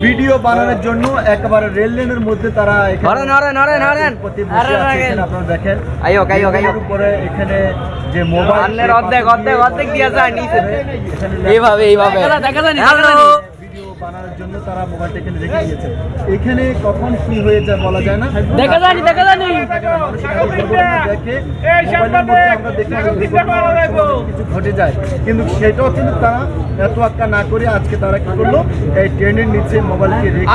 Video বানানোর জন্য একেবারে রেল লাইনের মধ্যে তারা আপনারা দেখেন উপরে এখানে যে মোবাইল অর্ধেক দিয়া যায় নিচে এইভাবে ভিডিও বানানোর জন্য তারা মোবাইলটা এখানে রেখে দিয়েছে। এখানে কখন কি হয়ে যায় বলা যায় না, দেখা জানি দেখে মোবাইলের মধ্যে আমরা দেখি কিছু ঘটে যায়, কিন্তু সেটাও কিন্তু তারা এত আক্কা না করে আজকে তারা কি করলো, এই ট্রেনের নিচে মোবাইলকে রেখে